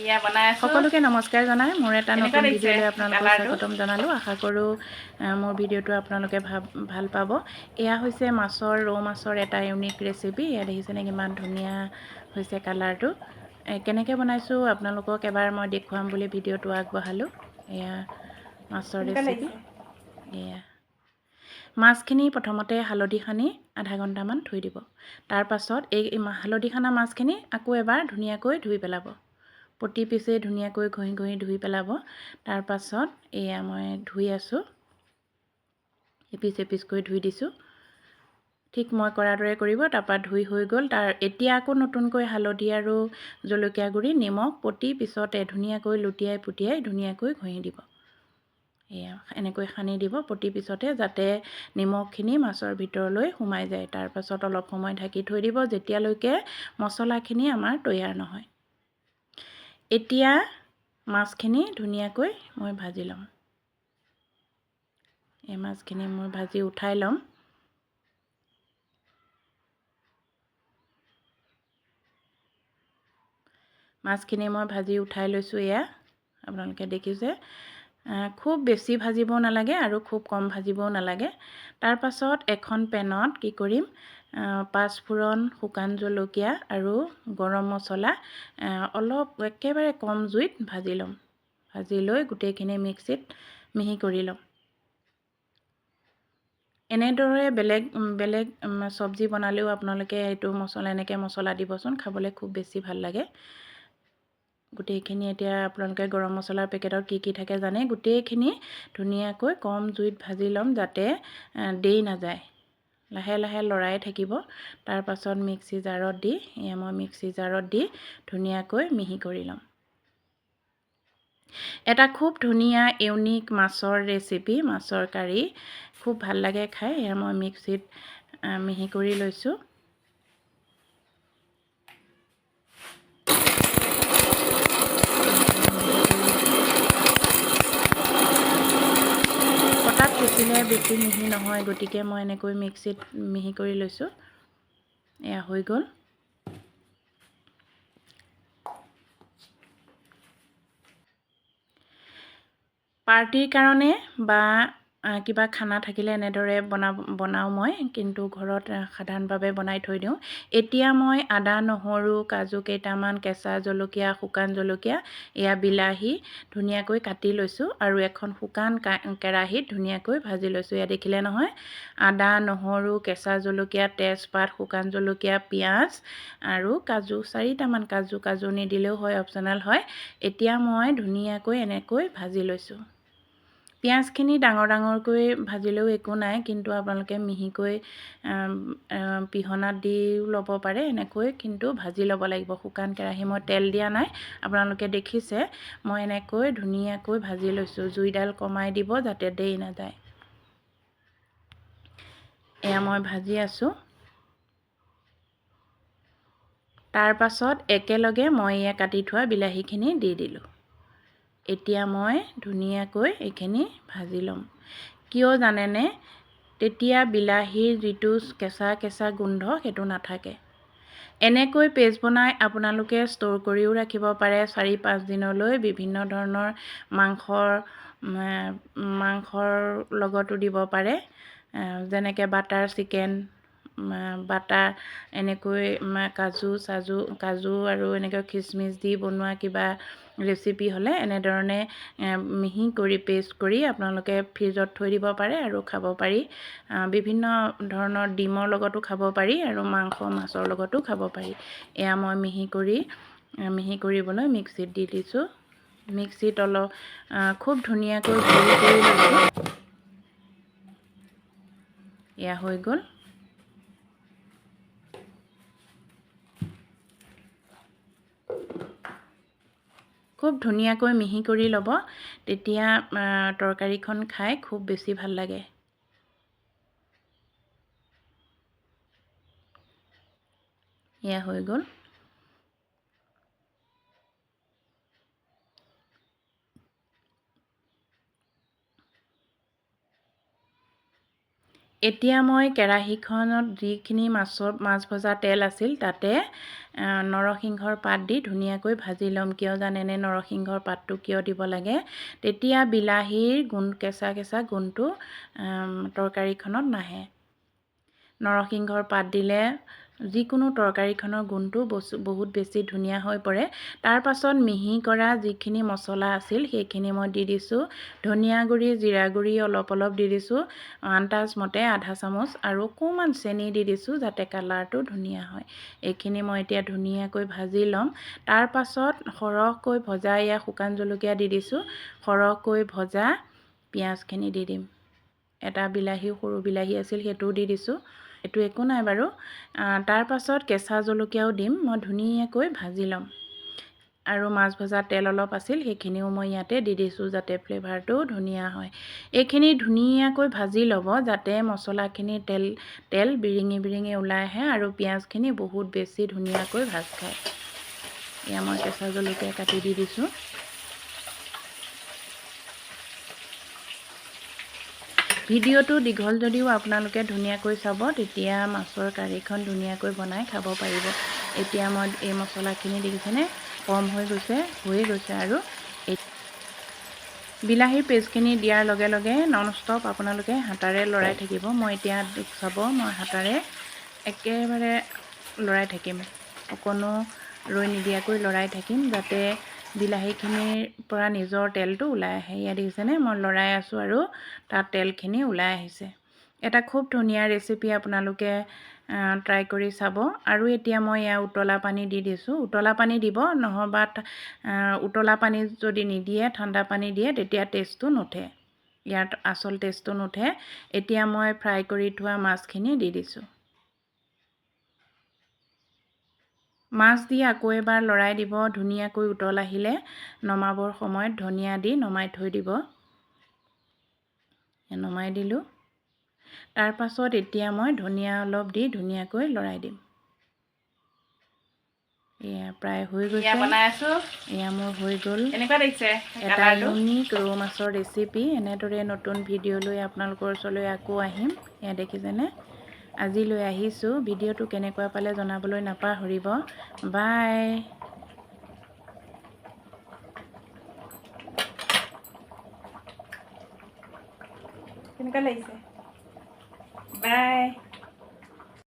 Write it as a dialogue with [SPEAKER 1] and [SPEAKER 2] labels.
[SPEAKER 1] ইয়া বনাই আছো
[SPEAKER 2] সকলোকে নমস্কাৰ জনাই মোৰ এটা
[SPEAKER 1] এনেকুৱা
[SPEAKER 2] নতুন
[SPEAKER 1] লাগিছে
[SPEAKER 2] ভিডিঅ'লৈ আপোনালোকক
[SPEAKER 1] কালাৰটো
[SPEAKER 2] স্বাগতম জনালোঁ আশা কৰোঁ মোৰ ভিডিঅ'টো আপোনালোকে ভাল পাব এয়া হৈছে মাছৰ ৰৌ মাছৰ এটা ইউনিক ৰেচিপি এয়া দেখিছেনে কিমান ধুনীয়া হৈছে কালাৰটো কেনেকৈ বনাইছোঁ আপোনালোকক এবাৰ মই দেখুৱাম বুলি ভিডিঅ'টো আগবঢ়ালোঁ এয়া মাছৰ
[SPEAKER 1] কেনেকুৱা
[SPEAKER 2] ৰেচিপি
[SPEAKER 1] লাগিছে
[SPEAKER 2] এয়া মাছখিনি প্ৰথমতে হালধি সানি আধা ঘণ্টামান থৈ দিব তাৰ পাছত এই হালধি সানা মাছখিনি আকৌ এবাৰ ধুনীয়াকৈ ধুই পেলাব প্ৰতি পিছে ধুনীয়াকৈ ঘঁহি ঘঁহি ধুই পেলাব তাৰ পাছত এয়া মই ধুই আছোঁ এপিচ কৰি ধুই দিছোঁ ঠিক মই কৰাৰ দৰে কৰিব তাৰপৰা ধুই হৈ গ'ল তাৰ এতিয়া আকৌ নতুনকৈ হালধি আৰু জলকীয়া গুড়ি নিমখ প্ৰতি পিছতে ধুনীয়াকৈ লুটিয়াই পুটিয়াই ধুনীয়াকৈ ঘঁহি দিব এয়া এনেকৈ সানি দিব প্ৰতি পিছতে যাতে নিমখখিনি মাছৰ ভিতৰলৈ সোমাই যায় তাৰ পাছত অলপ সময় ঢাকি থৈ দিব যেতিয়ালৈকে মছলাখিনি আমাৰ তৈয়াৰ নহয় এতিয়া মাছখিনি ধুনীয়াকৈ মই ভাজি ল'ম এই মাছখিনি মই ভাজি উঠাই ল'ম মাছখিনি মই ভাজি উঠাই লৈছোঁ এয়া আপোনালোকে দেখিছে খুব বেছি ভাজিবও নালাগে আৰু খুব কম ভাজিবও নালাগে তাৰ পাছত এখন পেনত কি কৰিম পাঁচফোৰণ শুকান জলকীয়া আৰু গৰম মছলা অলপ একেবাৰে কম জুইত ভাজি ল'ম ভাজি লৈ গোটেইখিনি মিক্সিত মিহি কৰি ল'ম এনেদৰে বেলেগ চব্জি বনালেও আপোনালোকে এইটো মছলা এনেকৈ মছলা দিবচোন খাবলৈ খুব বেছি ভাল লাগে গোটেইখিনি এতিয়া আপোনালোকে গৰম মছলাৰ পেকেটত কি থাকে জানে গোটেইখিনি ধুনীয়াকৈ কম জুইত ভাজি ল'ম যাতে দেই নাযায় লাহে লাহে লৰাই থাকিব তাৰ পাছত মিক্সি জাৰত দি মই মিক্সি জাৰত দি ধুনীয়াকৈ মিহি কৰি ল'ম এটা খুব ধুনীয়া ইউনিক মাছৰ ৰেচিপি মাছৰ কাৰী খুব ভাল লাগে খাই এয়া মই মিক্সিত মিহি কৰি লৈছোঁ পটাত পিচিলে বেছি মিহি নহয় গতিকে মই এনেকৈ মিক্সিত মিহি কৰি লৈছোঁ এয়া হৈ গ'ল পাৰ্টিৰ কাৰণে বা কিবা খানা থাকিলে এনেদৰে বনাওঁ মই কিন্তু ঘৰত সাধাৰণভাৱে বনাই থৈ দিওঁ এতিয়া মই আদা নহৰু কাজু কেইটামান কেঁচা জলকীয়া শুকান জলকীয়া এয়া বিলাহী ধুনীয়াকৈ কাটি লৈছোঁ আৰু এখন শুকান কেৰাহীত ধুনীয়াকৈ ভাজি লৈছোঁ এয়া দেখিলে নহয় আদা নহৰু কেঁচা জলকীয়া তেজপাত শুকান জলকীয়া পিঁয়াজ আৰু কাজু 4টামান কাজু নিদিলেও হয় অপশ্যনেল হয় এতিয়া মই ধুনীয়াকৈ এনেকৈ ভাজি লৈছোঁ পিঁয়াজখিনি ডাঙৰকৈ ভাজিলেও একো নাই কিন্তু আপোনালোকে মিহিকৈ পিহনাত দিও ল'ব পাৰে এনেকৈ কিন্তু ভাজি ল'ব লাগিব শুকান কেৰাহী মই তেল দিয়া নাই আপোনালোকে দেখিছে মই এনেকৈ ধুনীয়াকৈ ভাজি লৈছোঁ জুইডাল কমাই দিব যাতে দেই নাযায় এয়া মই ভাজি আছোঁ তাৰ পাছত একেলগে মই এয়া কাটি থোৱা বিলাহীখিনি দি দিলোঁ এতিয়া মই ধুনীয়াকৈ এইখিনি ভাজি ল'ম কিয় জানেনে তেতিয়া বিলাহীৰ যিটো কেঁচা গোন্ধ সেইটো নাথাকে এনেকৈ পেষ্ট বনাই আপোনালোকে ষ্ট'ৰ কৰিও ৰাখিব পাৰে 4-5 দিনলৈ বিভিন্ন ধৰণৰ মাংসৰ লগতো দিব পাৰে যেনেকৈ বাটাৰ চিকেন বাটাৰ এনেকৈ কাজু আৰু এনেকৈ খিচমিচ দি বনোৱা কিবা ৰেচিপি হ'লে এনেধৰণে মিহি কৰি পেষ্ট কৰি আপোনালোকে ফ্ৰিজত থৈ দিব পাৰে আৰু খাব পাৰি বিভিন্ন ধৰণৰ ডিমৰ লগতো খাব পাৰি আৰু মাছৰ লগতো খাব পাৰি এয়া মই মিহি কৰিবলৈ মিক্সিত দি দিছোঁ মিক্সিত অলপ খুব ধুনীয়াকৈ গুড়ি কৰি লৈছোঁ এয়া হৈ গ'ল খুব ধুনীয়াকৈ মিহি কৰি ল'ব তেতিয়া তৰকাৰীখন খাই খুব বেছি ভাল লাগে এয়া হৈ গ'ল এতিয়া মই কেৰাহীখনত যিখিনি মাছ ভজা তেল আছিল তাতে নৰসিংহৰ পাত দি ধুনীয়াকৈ ভাজি ল'ম। কিয় জানেনে নৰসিংহৰ পাতটো কিয় দিব লাগে? তেতিয়া বিলাহীৰ কেঁচা কেঁচা গোন্ধটো তৰকাৰীখনত নাহে। নৰসিংহৰ পাত দিলে যিকোনো তৰকাৰীখনৰ গোন্ধটো বহুত বেছি ধুনীয়া হৈ পৰে। তাৰ পাছত মিহি কৰা যিখিনি মছলা আছিল সেইখিনি মই দি দিছোঁ। ধনিয়া গুড়ি, জিৰা গুড়ি অলপ দি দিছোঁ, আন্দাজ মতে আধা চামুচ, আৰু অকণমান চেনি দি দিছোঁ যাতে কালাৰটো ধুনীয়া হয়। এইখিনি মই এতিয়া ধুনীয়াকৈ ভাজি ল'ম। তাৰ পাছত সৰহকৈ ভজা শুকান জলকীয়া দি দিছোঁ। সৰহকৈ ভজা পিঁয়াজখিনি দি দিম। এটা সৰু বিলাহী আছিল সেইটোও দি দিছোঁ। এইটো একো নাই বাৰু। তাৰ পাছত কেঁচা জলকীয়াও দিম। মই ধুনীয়াকৈ ভাজি ল'ম। আৰু মাছ ভজা তেল অলপ আছিল সেইখিনিও মই ইয়াতে দি দিছোঁ যাতে ফ্লেভাৰটো ধুনীয়া হয়। এইখিনি ধুনীয়াকৈ ভাজি ল'ব যাতে মছলাখিনি তেল বিৰিঙি ওলাই আহে আৰু পিঁয়াজখিনি বহুত বেছি ধুনীয়াকৈ ভাজ খায়। এয়া মই কেঁচা জলকীয়া কাটি দি দিছোঁ। ভিডিঅ'টো দীঘল যদিও আপোনালোকে ধুনীয়াকৈ চাব, তেতিয়া মাছৰ কাৰীখন ধুনীয়াকৈ বনাই খাব পাৰিব। এতিয়া মই এই মছলাখিনি দেখিছেনে কম হৈ গৈছে আৰু বিলাহীৰ পেষ্টখিনি দিয়াৰ লগে লগে নন ষ্টপ আপোনালোকে হাতাৰে লৰাই থাকিব। মই এতিয়া চাব, মই হাতাৰে একেবাৰে লৰাই থাকিম। অকণো ৰৈ নিদিয়াকৈ লৰাই থাকিম যাতে বিলাহীখিনিৰ পৰা নিজৰ তেলটো ওলাই আহে। ইয়াত দেখিছেনে মই লৰাই আছোঁ আৰু তাত তেলখিনি ওলাই আহিছে। এটা খুব ধুনীয়া ৰেচিপি আপোনালোকে ট্ৰাই কৰি চাব। আৰু এতিয়া মই উতলা পানী দি দিছোঁ। উতলা পানী দিব, নহ'বা উতলা পানী যদি নিদিয়ে ঠাণ্ডা পানী দিয়ে তেতিয়া টেষ্টটো নুঠে। ইয়াত আচল টেষ্টটো নুঠে। এতিয়া মই ফ্ৰাই কৰি থোৱা মাছখিনি দি দিছোঁ। মাছ দি আকৌ এবাৰ লৰাই দিব। ধুনীয়াকৈ উতল আহিলে নমাবৰ সময়ত ধনিয়া দি নমাই থৈ দিব। নমাই দিলোঁ। তাৰ পাছত এতিয়া মই ধনিয়া অলপ দি ধুনীয়াকৈ লৰাই দিম। এয়া প্ৰায় হৈ গৈছে। এয়া মোৰ হৈ গ'ল এটা ইউনিক ৰৌ মাছৰ ৰেচিপি। এনেদৰে নতুন ভিডিঅ' লৈ আপোনালোকৰ ওচৰলৈ আকৌ আহিম। এয়া দেখিছেনে? আজিলৈ আহিছোঁ। ভিডিঅ'টো কেনেকুৱা পালে জনাবলৈ নাপাহৰিব। বাই। কেনেকুৱা লাগিছে? বাই।